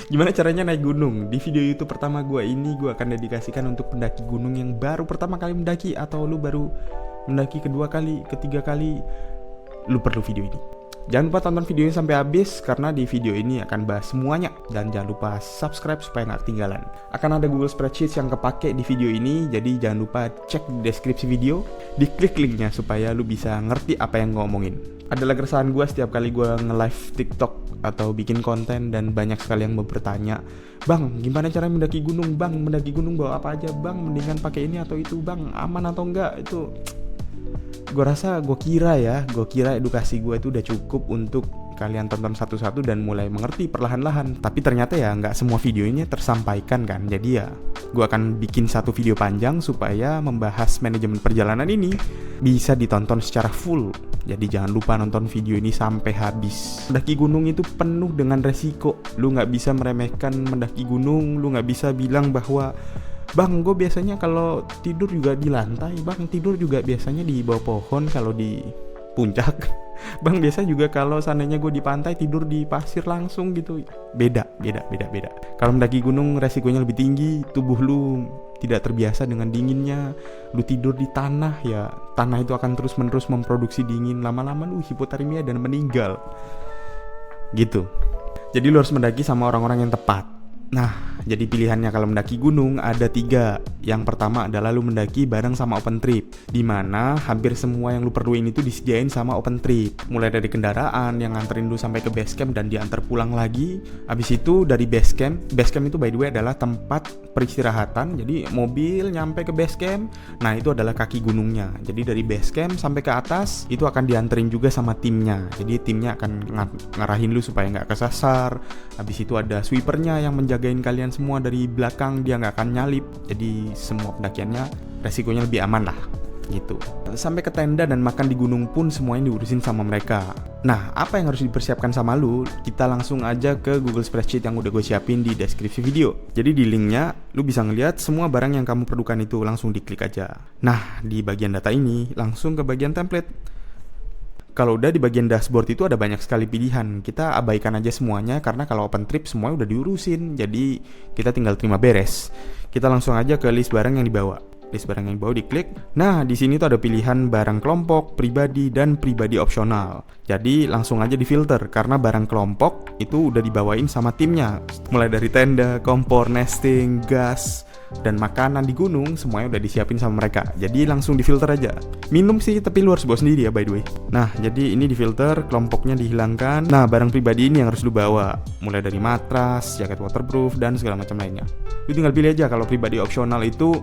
Gimana caranya naik gunung? Di video YouTube pertama gue ini gue akan dedikasikan untuk pendaki gunung yang baru pertama kali mendaki, atau lu baru mendaki kedua kali, ketiga kali, lu perlu video ini. Jangan lupa tonton videonya sampai habis karena di video ini akan bahas semuanya. Dan jangan lupa subscribe supaya gak ketinggalan. Akan ada Google Spreadsheet yang kepake di video ini, jadi jangan lupa cek di deskripsi video, diklik linknya supaya lu bisa ngerti apa yang gue omongin. Adalah keresahan gue setiap kali gue nge-live TikTok atau bikin konten, dan banyak sekali yang bertanya, "Bang, gimana cara mendaki gunung? Bang, mendaki gunung bawa apa aja? Bang, mendingan pakai ini atau itu? Bang, aman atau enggak?" Itu gue kira edukasi gue itu udah cukup untuk kalian tonton satu-satu dan mulai mengerti perlahan-lahan. Tapi ternyata ya nggak semua videonya tersampaikan kan. Jadi ya gue akan bikin satu video panjang supaya membahas manajemen perjalanan ini bisa ditonton secara full. Jadi jangan lupa nonton video ini sampai habis. Mendaki gunung itu penuh dengan resiko. Lu nggak bisa meremehkan mendaki gunung. Lu nggak bisa bilang bahwa, "Bang, gue biasanya kalau tidur juga di lantai. Bang, tidur juga biasanya di bawah pohon kalau di puncak. Bang, biasa juga kalau seandainya gue di pantai tidur di pasir langsung gitu." Beda. Kalau mendaki gunung resikonya lebih tinggi. Tubuh lu tidak terbiasa dengan dinginnya. Lu tidur di tanah, ya tanah itu akan terus-menerus memproduksi dingin. Lama-lama lu hipotermia dan meninggal. Gitu. Jadi lu harus mendaki sama orang-orang yang tepat. Nah, jadi pilihannya kalau mendaki gunung ada 3. Yang pertama adalah lu mendaki bareng sama open trip, dimana hampir semua yang lu perluin itu disediain sama open trip. Mulai dari kendaraan yang nganterin lu sampai ke base camp dan diantar pulang lagi. Habis itu dari base camp itu by the way adalah tempat peristirahatan. Jadi mobil nyampe ke base camp, nah itu adalah kaki gunungnya. Jadi dari base camp sampai ke atas itu akan dianterin juga sama timnya. Jadi timnya akan ngarahin lu supaya nggak kesasar. Habis itu ada sweepernya yang menjagain kalian semua dari belakang, dia nggak akan nyalip. Jadi semua pendakiannya resikonya lebih aman lah gitu. Sampai ke tenda dan makan di gunung pun semuanya diurusin sama mereka. Nah, apa yang harus dipersiapkan sama lu? Kita langsung aja ke Google Spreadsheet yang udah gue siapin di deskripsi video. Jadi di linknya lu bisa ngeliat semua barang yang kamu perlukan itu, langsung diklik aja. Nah, di bagian data ini langsung ke bagian template. Kalau udah di bagian dashboard itu ada banyak sekali pilihan. Kita abaikan aja semuanya karena kalau open trip semuanya udah diurusin. Jadi kita tinggal terima beres. Kita langsung aja ke list barang yang dibawa. List barang yang dibawa diklik. Nah, di sini tuh ada pilihan barang kelompok, pribadi, dan pribadi opsional. Jadi langsung aja difilter karena barang kelompok itu udah dibawain sama timnya. Mulai dari tenda, kompor, nesting, gas, dan makanan di gunung semuanya udah disiapin sama mereka. Jadi langsung difilter aja. Minum sih tapi lu harus bawa sendiri ya by the way. Nah, jadi ini difilter, kelompoknya dihilangkan. Nah, barang pribadi ini yang harus lu bawa. Mulai dari matras, jaket waterproof, dan segala macam lainnya. Lu tinggal pilih aja. Kalau pribadi opsional itu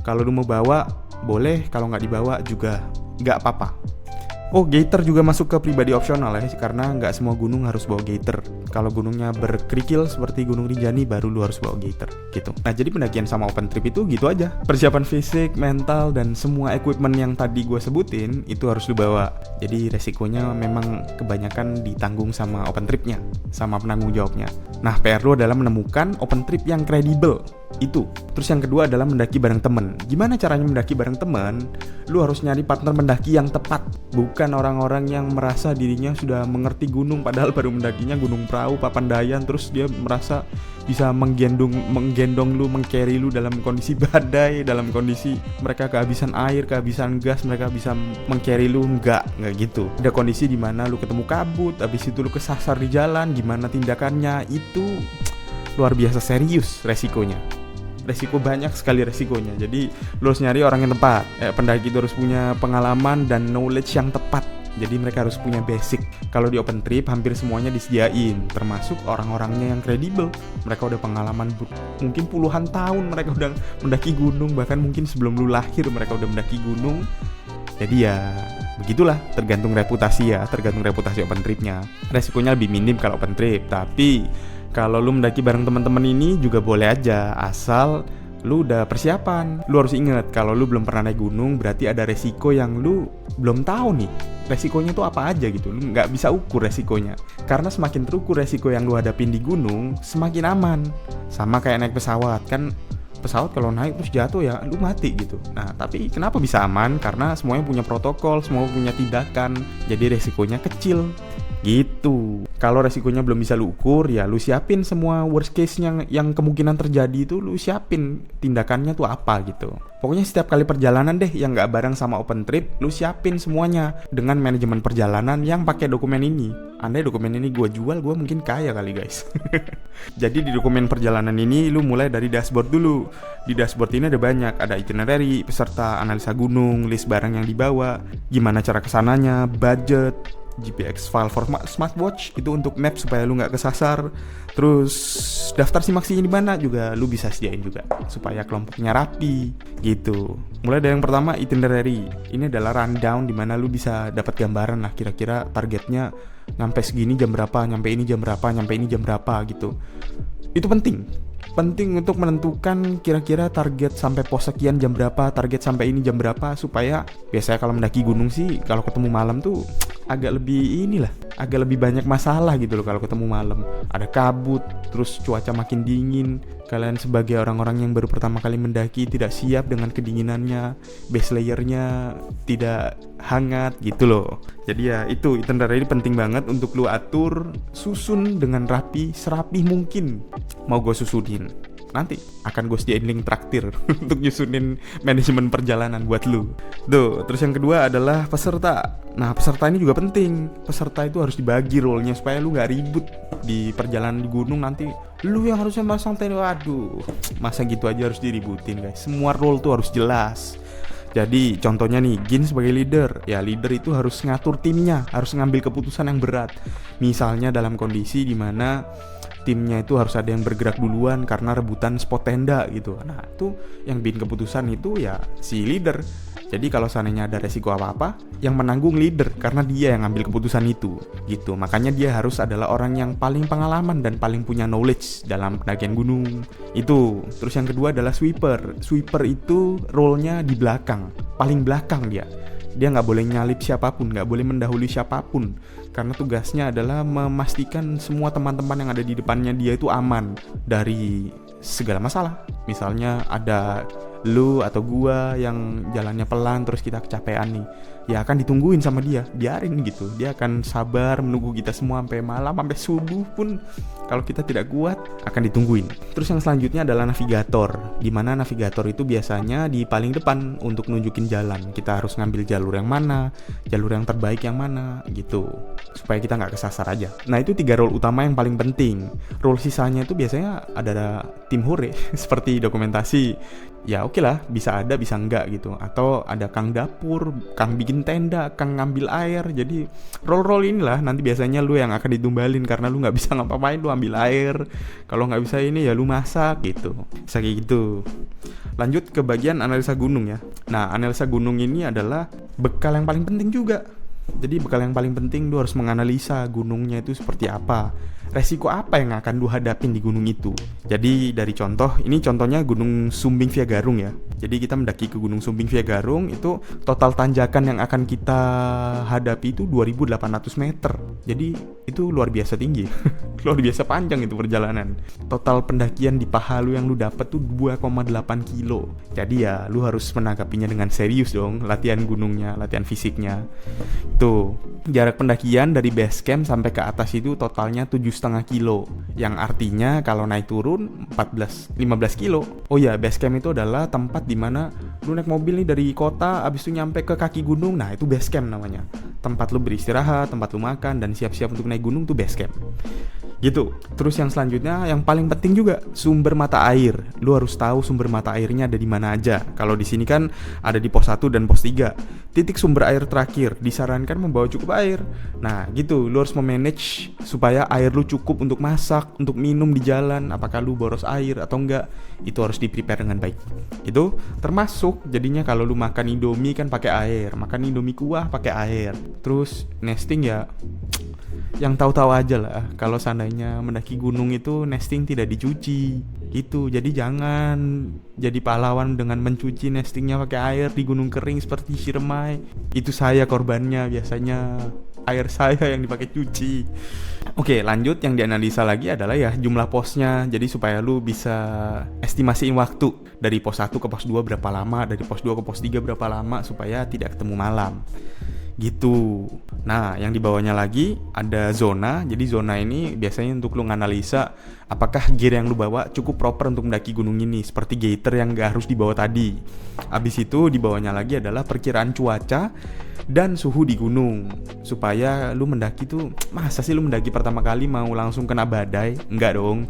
kalau lu mau bawa boleh, kalau nggak dibawa juga nggak apa-apa. Oh, gaiter juga masuk ke pribadi opsional ya, karena nggak semua gunung harus bawa gaiter. Kalau gunungnya berkerikil seperti Gunung Rinjani baru lu harus bawa gaiter gitu. Nah, jadi pendakian sama open trip itu gitu aja. Persiapan fisik, mental, dan semua equipment yang tadi gue sebutin itu harus lu bawa. Jadi resikonya memang kebanyakan ditanggung sama open tripnya, sama penanggung jawabnya. Nah, PR lu adalah menemukan open trip yang kredibel. Itu. Terus yang kedua adalah mendaki bareng temen. Gimana caranya mendaki bareng temen? Lu harus nyari partner mendaki yang tepat. Bukan orang-orang yang merasa dirinya sudah mengerti gunung padahal baru mendakinya gunung perahu, papandayan, terus dia merasa bisa menggendong lu, meng-carry lu dalam kondisi badai, dalam kondisi mereka kehabisan air, kehabisan gas, mereka bisa meng-carry lu. Enggak gitu. Ada kondisi dimana lu ketemu kabut, habis itu lu kesasar di jalan, gimana tindakannya? Itu luar biasa serius resikonya. Resiko banyak sekali resikonya. Jadi lu harus nyari orang yang tepat. Pendaki itu harus punya pengalaman dan knowledge yang tepat. Jadi mereka harus punya basic. Kalau di open trip hampir semuanya disediain, termasuk orang-orangnya yang kredibel. Mereka udah pengalaman mungkin puluhan tahun, mereka udah mendaki gunung, bahkan mungkin sebelum lu lahir mereka udah mendaki gunung. Jadi ya begitulah, tergantung reputasi open tripnya. Resikonya lebih minim kalau open trip, tapi kalau lu mendaki bareng teman-teman ini juga boleh aja, asal lu udah persiapan. Lu harus ingat kalau lu belum pernah naik gunung berarti ada resiko yang lu belum tahu nih. Resikonya tuh apa aja gitu. Lu nggak bisa ukur resikonya. Karena semakin terukur resiko yang lu hadapin di gunung, semakin aman. Sama kayak naik pesawat kan. Pesawat kalau naik terus jatuh ya lu mati gitu. Nah, tapi kenapa bisa aman? Karena semuanya punya protokol, semua punya tindakan. Jadi resikonya kecil. Gitu. Kalau resikonya belum bisa lu ukur, ya lu siapin semua worst case yang kemungkinan terjadi itu, lu siapin tindakannya tuh apa gitu. Pokoknya setiap kali perjalanan deh yang nggak bareng sama open trip, lu siapin semuanya dengan manajemen perjalanan yang pakai dokumen ini. Andai dokumen ini gue jual, gue mungkin kaya kali guys. Jadi di dokumen perjalanan ini lu mulai dari dashboard dulu. Di dashboard ini ada banyak, ada itinerary, peserta, analisa gunung, list barang yang dibawa, gimana cara kesananya, budget, GPX file for smartwatch itu untuk map supaya lu nggak kesasar. Terus daftar simak-simak di mana juga lu bisa sediain juga supaya kelompoknya rapi gitu. Mulai dari yang pertama itinerary. Ini adalah rundown di mana lu bisa dapat gambaran lah kira-kira targetnya nyampe segini jam berapa, nyampe ini jam berapa, nyampe ini jam berapa gitu. Itu penting untuk menentukan kira-kira target sampai pos sekian jam berapa, target sampai ini jam berapa, supaya biasanya kalau mendaki gunung sih kalau ketemu malam tuh agak lebih banyak masalah gitu loh. Kalau ketemu malam ada kabut, terus cuaca makin dingin, kalian sebagai orang-orang yang baru pertama kali mendaki tidak siap dengan kedinginannya, base layernya tidak hangat gitu loh. Jadi ya itu itinerary ini penting banget untuk lu atur, susun dengan rapi, serapih mungkin. Mau gue susunin, nanti akan gue sediain link traktir untuk nyusunin manajemen perjalanan buat lu. Tuh, terus yang kedua adalah peserta. Nah, peserta ini juga penting. Peserta itu harus dibagi role-nya supaya lu gak ribut di perjalanan di gunung. Nanti lu yang harusnya masang tenda. Waduh, masa gitu aja harus diributin guys. Semua role tuh harus jelas. Jadi contohnya nih, Gin sebagai leader. Ya leader itu harus ngatur timnya, harus ngambil keputusan yang berat. Misalnya dalam kondisi dimana timnya itu harus ada yang bergerak duluan karena rebutan spot tenda gitu. Nah itu yang bikin keputusan itu ya si leader. Jadi kalau seandainya ada resiko apa-apa, yang menanggung leader karena dia yang ngambil keputusan itu gitu. Makanya dia harus adalah orang yang paling pengalaman dan paling punya knowledge dalam pendakian gunung itu. Terus yang kedua adalah sweeper. Sweeper itu role-nya di belakang, paling belakang dia nggak boleh nyalip siapapun, nggak boleh mendahului siapapun, karena tugasnya adalah memastikan semua teman-teman yang ada di depannya dia itu aman dari segala masalah. Misalnya ada lu atau gua yang jalannya pelan terus kita kecapean nih, ya akan ditungguin sama dia, biarin gitu. Dia akan sabar menunggu kita semua sampai malam, sampai subuh pun kalau kita tidak kuat akan ditungguin. Terus yang selanjutnya adalah navigator. Dimana navigator itu biasanya di paling depan untuk nunjukin jalan. Kita harus ngambil jalur yang mana, jalur yang terbaik yang mana gitu, supaya kita nggak kesasar aja. Nah itu 3 role utama yang paling penting. Role sisanya itu biasanya ada tim hore seperti dokumentasi. Ya oke lah, bisa ada bisa enggak gitu. Atau ada kang dapur, kang bikin tenda, kang ngambil air. Jadi role-role inilah nanti biasanya lu yang akan ditumbalin, karena lu gak bisa ngapa-ngapain, lu ambil air. Kalau gak bisa ini ya lu masak gitu. Bisa kayak gitu. Lanjut ke bagian analisa gunung ya. Nah analisa gunung ini adalah bekal yang paling penting juga. Jadi bekal yang paling penting, lu harus menganalisa gunungnya itu seperti apa, resiko apa yang akan lu hadapin di gunung itu. Jadi dari contoh, ini contohnya Gunung Sumbing Via Garung ya. Jadi kita mendaki ke Gunung Sumbing Via Garung, itu total tanjakan yang akan kita hadapi itu 2800 meter. Jadi itu luar biasa tinggi. Luar biasa panjang itu perjalanan. Total pendakian di paha lu yang lu dapat tuh 2,8 kilo. Jadi ya lu harus menanggapinya dengan serius dong, latihan gunungnya, latihan fisiknya. Tuh, jarak pendakian dari base camp sampai ke atas itu totalnya 7,5 kilo. Yang artinya kalau naik turun 15 kilo. Oh ya, base camp itu adalah tempat dimana lu naik mobil nih dari kota, abis itu nyampe ke kaki gunung. Nah itu base camp namanya. Tempat lu beristirahat, tempat lu makan, dan siap-siap untuk naik gunung tuh base camp gitu. Terus yang selanjutnya yang paling penting juga sumber mata air. Lu harus tahu sumber mata airnya ada di mana aja. Kalau di sini kan ada di pos 1 dan pos 3. Titik sumber air terakhir disarankan membawa cukup air. Nah gitu, lu harus memanage supaya air lu cukup untuk masak, untuk minum di jalan. Apakah lu boros air atau enggak, itu harus di-prepare dengan baik. Itu termasuk jadinya kalau lu makan Indomie kan pakai air, makan Indomie kuah pakai air. Terus nesting ya yang tahu-tahu aja lah, kalau seandainya mendaki gunung itu nesting tidak dicuci gitu. Jadi jangan jadi pahlawan dengan mencuci nestingnya pakai air di gunung kering seperti Ciremai. Itu saya korbannya, biasanya air saya yang dipakai cuci. Oke, lanjut, yang dianalisa lagi adalah ya jumlah posnya. Jadi supaya lu bisa estimasiin waktu dari pos 1 ke pos 2 berapa lama, dari pos 2 ke pos 3 berapa lama, supaya tidak ketemu malam gitu. Nah, yang di bawahnya lagi ada zona. Jadi zona ini biasanya untuk lu nganalisa apakah gear yang lu bawa cukup proper untuk mendaki gunung ini, seperti gaiter yang gak harus dibawa tadi. Abis itu di bawahnya lagi adalah perkiraan cuaca dan suhu di gunung, supaya lu mendaki tuh, masa sih lu mendaki pertama kali mau langsung kena badai? Enggak dong.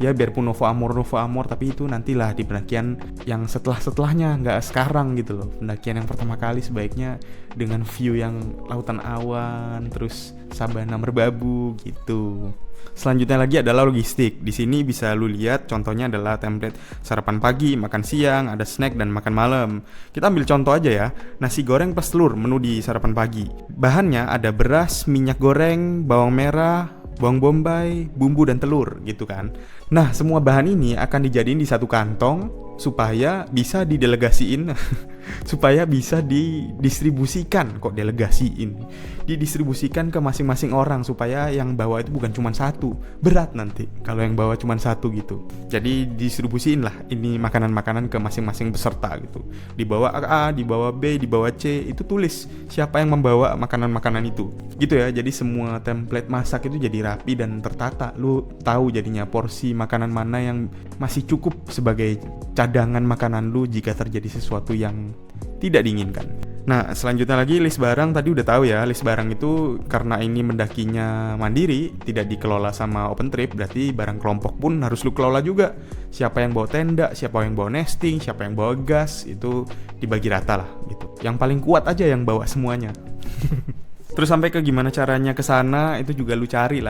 Ya biarpun Novo Amor, tapi itu nantilah di pendakian yang setelahnya, nggak sekarang gitu loh. Pendakian yang pertama kali sebaiknya dengan view yang lautan awan, terus sabana merbabu gitu. Selanjutnya lagi adalah logistik. Di sini bisa lu lihat contohnya adalah template sarapan pagi, makan siang, ada snack dan makan malam. Kita ambil contoh aja ya. Nasi goreng plus telur menu di sarapan pagi. Bahannya ada beras, minyak goreng, bawang merah, bawang bombay, bumbu dan telur gitu kan. Nah, semua bahan ini akan dijadiin di satu kantong supaya bisa didelegasiin supaya bisa didistribusikan, kok delegasiin, didistribusikan ke masing-masing orang, supaya yang bawa itu bukan cuma satu, berat nanti kalau yang bawa cuma satu gitu. Jadi distribusiin lah ini makanan-makanan ke masing-masing peserta gitu. Dibawa A, dibawa B, dibawa C, itu tulis siapa yang membawa makanan-makanan itu gitu ya. Jadi semua template masak itu jadi rapi dan tertata. Lu tahu jadinya porsi makanan mana yang masih cukup sebagai cadangan makanan lu jika terjadi sesuatu yang tidak diinginkan. Nah, selanjutnya lagi list barang. Tadi udah tahu ya, list barang itu karena ini mendakinya mandiri, tidak dikelola sama open trip, berarti barang kelompok pun harus lu kelola juga. Siapa yang bawa tenda, siapa yang bawa nesting, siapa yang bawa gas, itu dibagi rata lah gitu. Yang paling kuat aja yang bawa semuanya. Terus sampai ke gimana caranya ke sana itu juga lu cari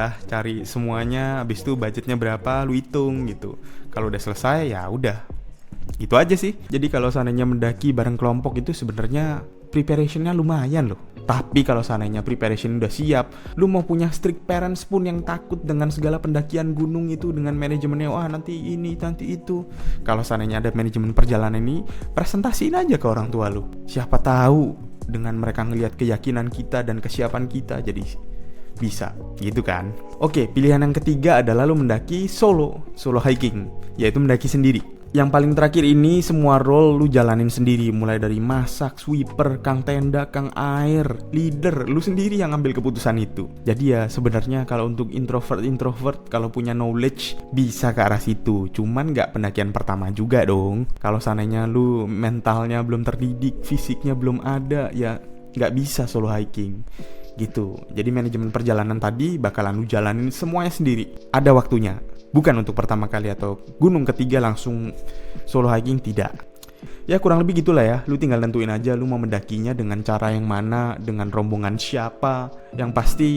semuanya. Habis itu budgetnya berapa lu hitung gitu. Kalau udah selesai ya udah. Itu aja sih. Jadi kalau seandainya mendaki bareng kelompok itu sebenarnya preparationnya lumayan loh. Tapi kalau seandainya preparation udah siap, lu mau punya strict parents pun yang takut dengan segala pendakian gunung itu, dengan manajemennya, wah nanti ini, nanti itu. Kalau seandainya ada manajemen perjalanan ini, presentasiin aja ke orang tua lu. Siapa tahu dengan mereka ngelihat keyakinan kita dan kesiapan kita, jadi bisa gitu kan. Oke, pilihan yang ketiga adalah lu mendaki solo hiking, yaitu mendaki sendiri. Yang paling terakhir ini semua role lu jalanin sendiri, mulai dari masak, sweeper, kang tenda, kang air, leader, lu sendiri yang ambil keputusan itu. Jadi ya sebenarnya kalau untuk introvert kalau punya knowledge bisa ke arah situ. Cuman nggak pendakian pertama juga dong. Kalau seandainya lu mentalnya belum terdidik, fisiknya belum ada, ya nggak bisa solo hiking gitu. Jadi manajemen perjalanan tadi bakalan lu jalanin semuanya sendiri. Ada waktunya. Bukan untuk pertama kali atau gunung ketiga langsung solo hiking, tidak. Ya kurang lebih gitulah ya. Lu tinggal nentuin aja lu mau mendakinya dengan cara yang mana, dengan rombongan siapa. Yang pasti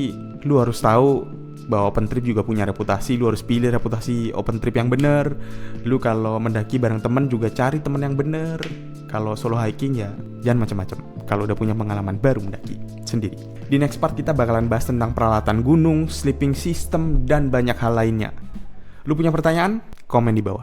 lu harus tahu bahwa open trip juga punya reputasi. Lu harus pilih reputasi open trip yang bener. Lu kalau mendaki bareng temen juga cari temen yang bener. Kalau solo hiking ya jangan macam-macam. Kalau udah punya pengalaman baru mendaki sendiri. Di next part kita bakalan bahas tentang peralatan gunung, sleeping system, dan banyak hal lainnya. Lu punya pertanyaan? Komen di bawah.